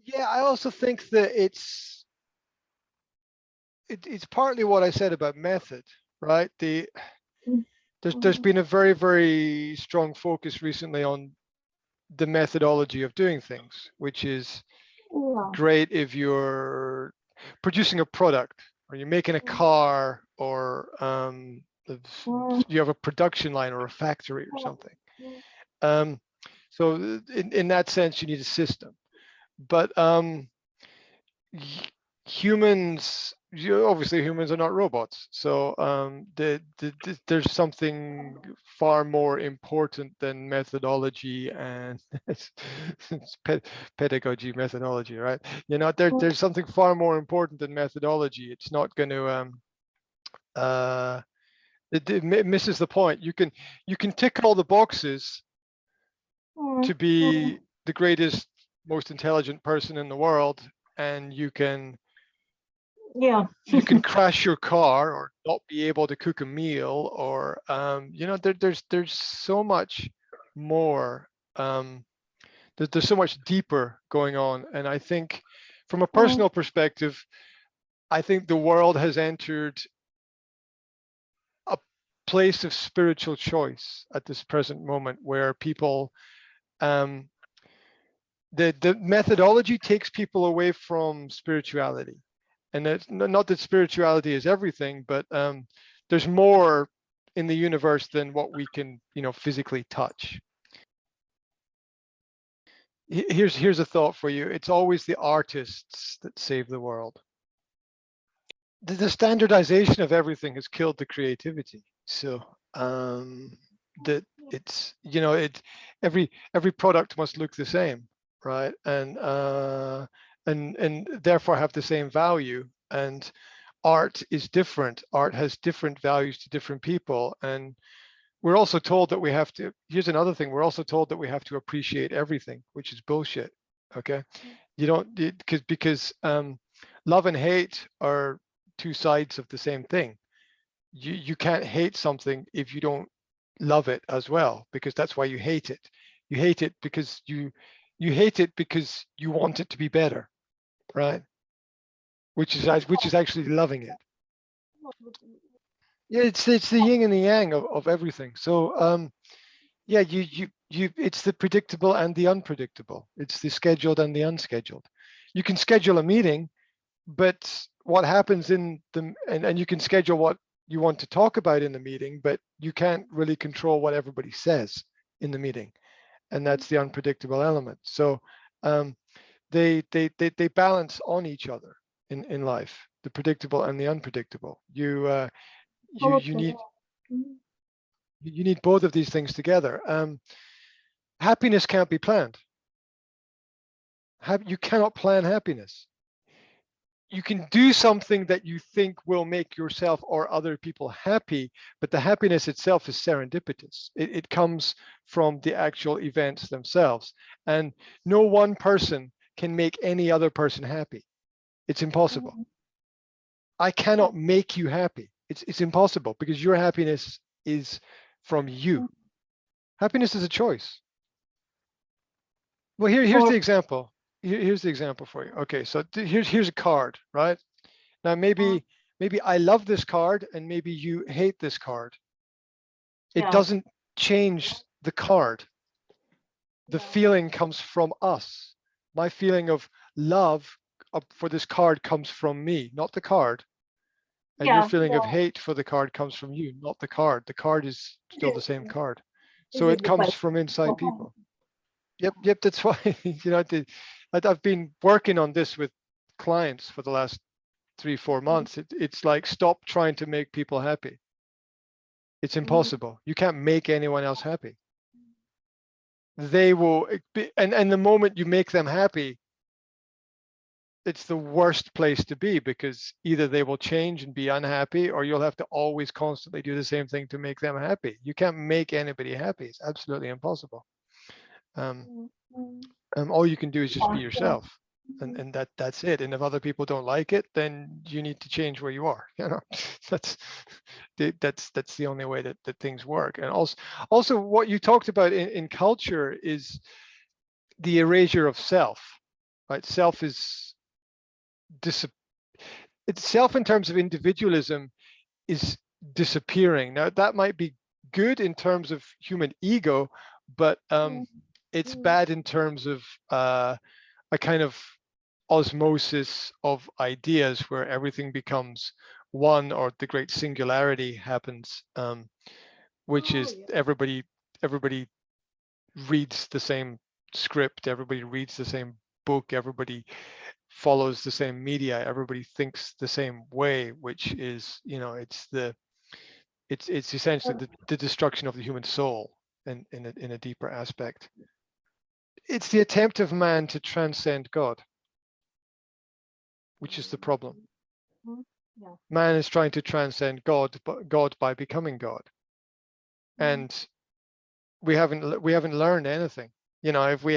Yeah, I also think that it's partly what I said about method, right? There's Mhm. been a very, very strong focus recently on the methodology of doing things, which is Yeah. great if you're producing a product or you're making a car or you have a production line or a factory or something. Um, so in that sense, you need a system. But humans, obviously humans are not robots. So there's something far more important than methodology and it's pedagogy methodology, right? There's something far more important than methodology. It's not going to uh it misses the point. You can tick all the boxes to be the greatest, most intelligent person in the world, and Yeah. you can crash your car or not be able to cook a meal, or there's so much more. There's so much deeper going on, and I think from a personal perspective, I think the world has entered a place of spiritual choice at this present moment where people um, the methodology takes people away from spirituality, and it's not that spirituality is everything, but there's more in the universe than what we can physically touch. Here's a thought for you. It's always the artists that save the world. The standardization of everything has killed the creativity. So that it's it every product must look the same, right? And therefore have the same value. And art is different. Art has different values to different people. And we're also told that we have to, here's another thing, we're also told that we have to appreciate everything, which is bullshit. Okay. You don't, because love and hate are two sides of the same thing. You can't hate something if you don't love it as well, because that's why you hate it. You hate it because you hate it because you want it to be better, right? Which is actually loving it. Yeah, it's the yin and the yang of everything. So yeah, it's the predictable and the unpredictable. It's the scheduled and the unscheduled. You can schedule a meeting, but what happens and you can schedule what you want to talk about in the meeting, but you can't really control what everybody says in the meeting, and that's the unpredictable element. So um, they balance on each other in life, the predictable and the unpredictable. You need both of these things together. Happiness can't be planned. You cannot plan happiness. You can do something that you think will make yourself or other people happy, but the happiness itself is serendipitous. It comes from the actual events themselves. And no one person can make any other person happy. It's impossible. I cannot make you happy. It's impossible, because your happiness is from you. Happiness is a choice. Well, here's the example. Here's the example for you. Okay, so here's a card, right? Now maybe I love this card and maybe you hate this card. It Yeah. doesn't change the card. The feeling comes from us. My feeling of love for this card comes from me, not the card. And your Yeah. feeling of hate for the card comes from you, not the card. The card is still the same card. So This is it the comes question. from inside people. Yep. That's why I've been working on this with clients for the last 3-4 months. It's like, stop trying to make people happy. It's impossible. You can't make anyone else happy. They will and the moment you make them happy, it's the worst place to be, because either they will change and be unhappy, or you'll have to always constantly do the same thing to make them happy. You can't make anybody happy. It's absolutely impossible. um, all you can do is just be yourself, and that's it. And if other people don't like it, then you need to change where you are. That's that's the only way that things work. And also what you talked about in culture is the erasure of self. right? Self is it's self in terms of individualism is disappearing. Now that might be good in terms of human ego, but it's bad in terms of a kind of osmosis of ideas where everything becomes one, or the great singularity happens, which is everybody reads the same script, everybody reads the same book, everybody follows the same media, everybody thinks the same way, which is, it's essentially the destruction of the human soul in a deeper aspect. It's the attempt of man to transcend God, which is the problem. Yeah. Man is trying to transcend God by becoming God, and we haven't learned anything. If we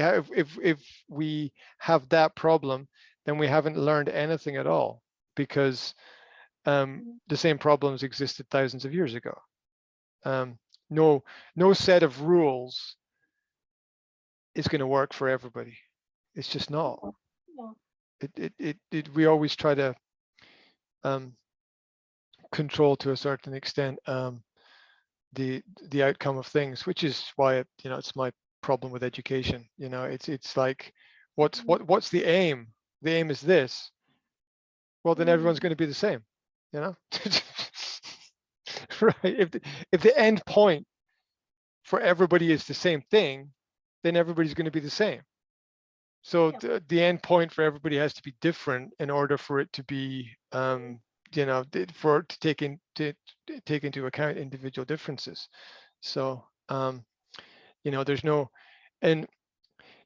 have that problem, then we haven't learned anything at all, because the same problems existed thousands of years ago. No set of rules is going to work for everybody. It's just not. We always try to control to a certain extent the outcome of things, which is why it's my problem with education. It's like, what's the aim? The aim is this. Well, then everyone's going to be the same. Right? If the end point for everybody is the same thing, then everybody's going to be the same. So the end point for everybody has to be different in order for it to be, for it to take into account individual differences. So, there's no, and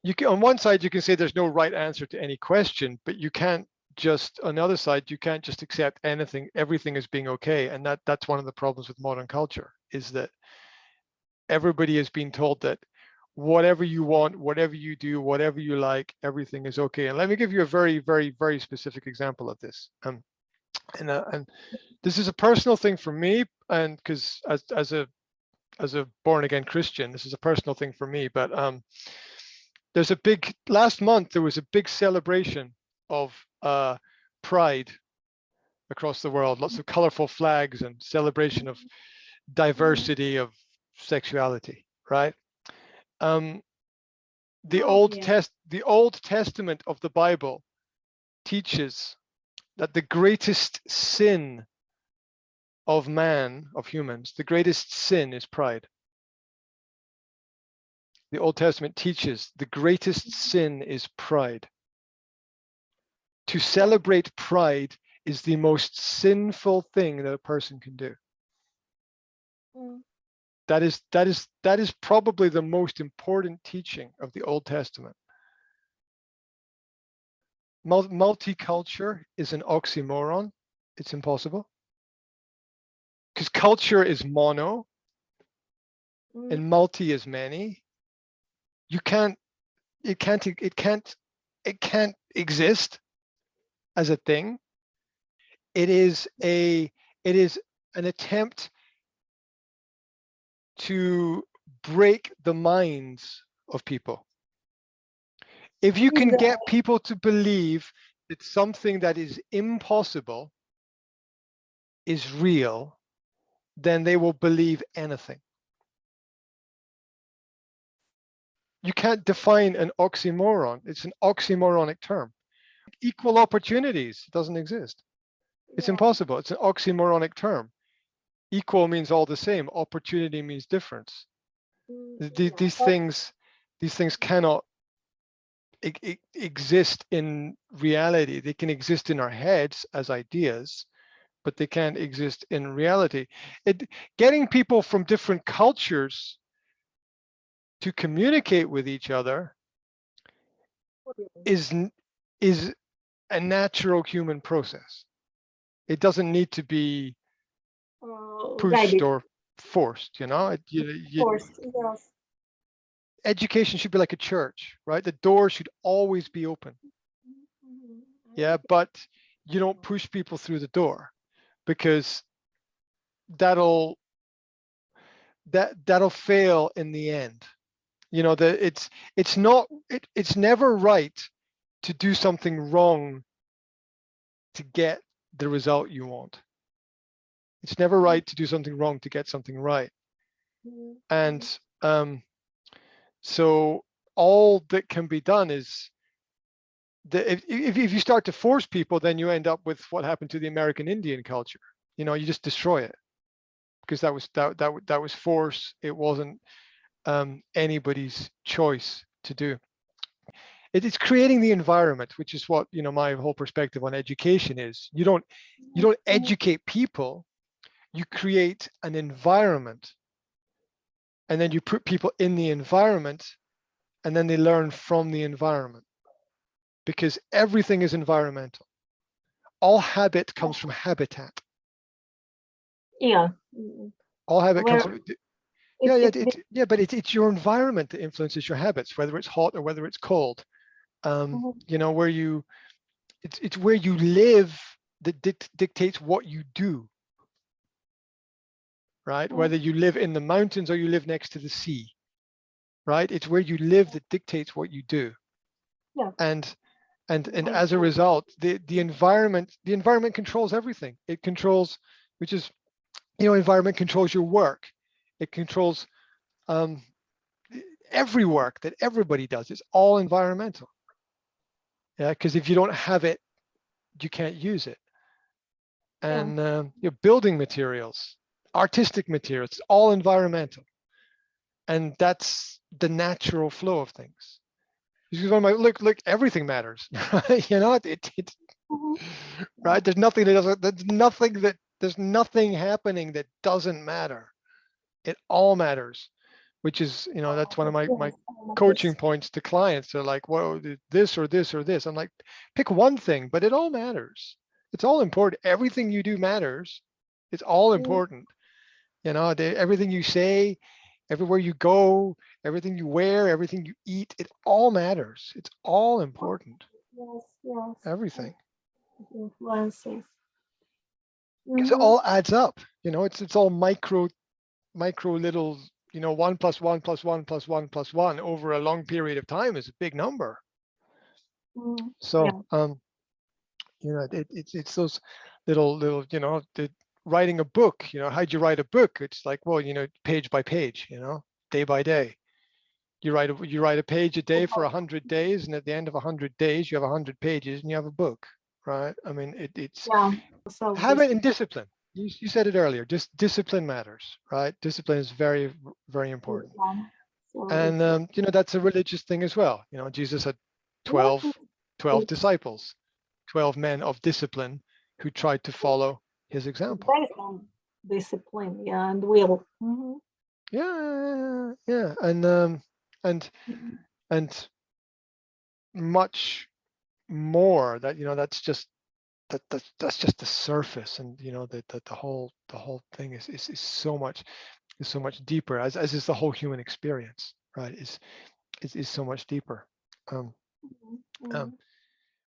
you can, on one side, you can say there's no right answer to any question, but you can't just, on the other side, you can't just accept everything as being okay. And that's one of the problems with modern culture, is that everybody has been told that whatever you want, whatever you do, whatever you like, everything is okay. And let me give you a very, very, very specific example of this. And this is a personal thing for me, and because as a born again Christian, this is a personal thing for me. But there's last month there was a big celebration of pride across the world. Lots of colorful flags and celebration of diversity of sexuality, right? The Old Testament of the Bible teaches that the greatest sin of man, of humans, the greatest sin is pride. The Old Testament teaches the greatest sin is pride. To celebrate pride is the most sinful thing that a person can do. That is probably the most important teaching of the Old Testament. Multicultural is an oxymoron. It's impossible. Because culture is mono and multi is many. It can't exist as a thing. It is an attempt to break the minds of people. If you can get people to believe that something that is impossible is real, then they will believe anything. You can't define an oxymoron. It's an oxymoronic term. Equal opportunities doesn't exist. It's impossible. It's an oxymoronic term. Equal means all the same. Opportunity means difference. These things cannot exist in reality. They can exist in our heads as ideas, but they can't exist in reality. Getting people from different cultures to communicate with each other is a natural human process. It doesn't need to be pushed or forced, Forced, yes. Education should be like a church, right? The door should always be open. Yeah, but you don't push people through the door, because that'll fail in the end. It's never right to do something wrong to get the result you want. It's never right to do something wrong to get something right. Mhm. And so all that can be done is that if you start to force people, then you end up with what happened to the American Indian culture. You know, you just destroy it because that was force. It wasn't anybody's choice to do. It's creating the environment, which is what, you know, my whole perspective on education is. You don't educate people, you create an environment, and then you put people in the environment, and then they learn from the environment, because everything is environmental. All habit comes from habitat. Yeah. All habit comes Where from, yeah, it, yeah, but it's your environment that influences your habits, whether it's hot or whether it's cold. Mhm. You know, where you, it's where you live that dictates what you do, right? Mhm. Whether you live in the mountains or you live next to the sea, right? It's where you live that dictates what you do. Yeah. And as a result, the environment controls everything. It controls, which is, you know, environment controls your work. It controls every work that everybody does. It's all environmental. Yeah, because if you don't have it, you can't use it. And your building materials, artistic materials, it's all environmental. And that's the natural flow of things. Because when look, everything matters. You know, Mhm. right? There's nothing that doesn't. There's nothing happening that doesn't matter. It all matters, which is, you know, that's one of my Yes, coaching points to clients. They're like, well, this or this or this. I'm like, pick one thing, but it all matters. It's all important. Everything you do matters. It's all important. You know, everything you say, everywhere you go, everything you wear, everything you eat, it all matters. It's all important. Yes, yes. Everything. Influences. Because it Mhm. all adds up. You know, it's all micro little, you know, 1 + 1 + 1 + 1 + 1 over a long period of time is a big number. Mhm. So Yeah. you know, it's those little, you know, writing a book, you know, how'd you write a book? It's like, well, you know, page by page, you know, day by day. You write a page a day for 100 days, and at the end of 100 days, you have 100 pages and you have a book, right? I mean, it's Yeah. So this. habit and discipline. You said it earlier, just discipline matters, right? Discipline is very, very important. So And, it's. you know, that's a religious thing as well. You know, Jesus had Yes, 12 it's disciples, 12 men of discipline who tried to follow his example. based on discipline, yeah, and will. Yeah. And, Mhm. and much more that, you know, that's just, that's just the surface. And, you know, the whole thing is so much, deeper, as is the whole human experience, right? Is so much deeper. Mhm. Mhm.